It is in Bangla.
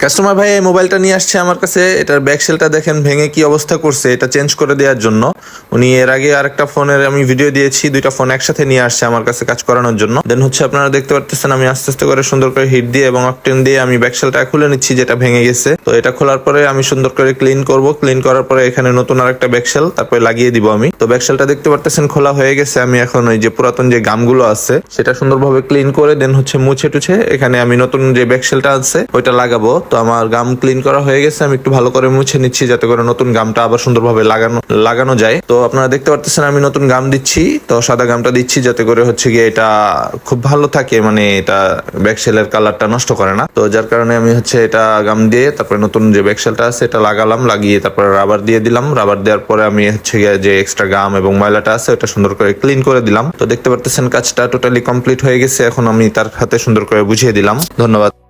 কাস্টমার ভাই এই মোবাইলটা নিয়ে আসছে আমার কাছে। এটার ব্যাক সেলটা দেখেন ভেঙে কি অবস্থা করছে, এটা চেঞ্জ করে দেওয়ার জন্য। উনি এর আগে আরেকটা ফোনের আমি ভিডিও দিয়েছি, দুইটা ফোন একসাথে নিয়ে আসছে আমার কাছে কাজ করানোর জন্য। দেন হচ্ছে আপনারা দেখতে পারতেছেন আমি আস্তে আস্তে করে সুন্দর করে হিট দিয়ে এবং অকটেন দিয়ে আমি ব্যাক সেলটা খুলে নিচ্ছি যেটা ভেঙে গেছে। তো এটা খোলার পরে আমি সুন্দর করে ক্লিন করব। ক্লিন করার পরে এখানে নতুন আরেকটা ব্যাক সেল তারপরে লাগিয়ে দিব আমি। তো ব্যাক সেলটা দেখতে পারতেছেন খোলা হয়ে গেছে। আমি এখন ওই যে পুরাতন যে গামগুলো আছে সেটা সুন্দরভাবে ক্লিন করে দেন হচ্ছে মুছে টুছে এখানে আমি নতুন যে ব্যাক সেলটা আছে ওইটা লাগাবো। তো আমার গাম ক্লিন করা হয়ে গেছে, আমি একটু ভালো করে মুছে নিচ্ছি যাতে করে নতুন গামটা আবার সুন্দরভাবে লাগানো যায়। তো আপনারা দেখতে পারতেছেন আমি নতুন গাম দিচ্ছি, তো সাদা গামটা দিচ্ছি যাতে করে হচ্ছে গিয়ে এটা খুব ভালো থাকে, মানে এটা ব্যাক সেলের কালারটা নষ্ট করে না। তো যার কারণে আমি হচ্ছে এটা গাম দিয়ে তারপরে নতুন যে ব্যাক সেলটা আছে এটা লাগালাম, লাগিয়ে তারপরে রাবার দিয়ে দিলাম। রাবার দেওয়ার পরে আমি হচ্ছে গিয়ে যে এক্সট্রা গাম এবং ময়লাটা আছে ওটা সুন্দর করে ক্লিন করে দিলাম। তো দেখতে পারতেছেন কাজটা টোটালি কমপ্লিট হয়ে গেছে। এখন আমি তার হাতে সুন্দর করে বুঝিয়ে দিলাম। ধন্যবাদ।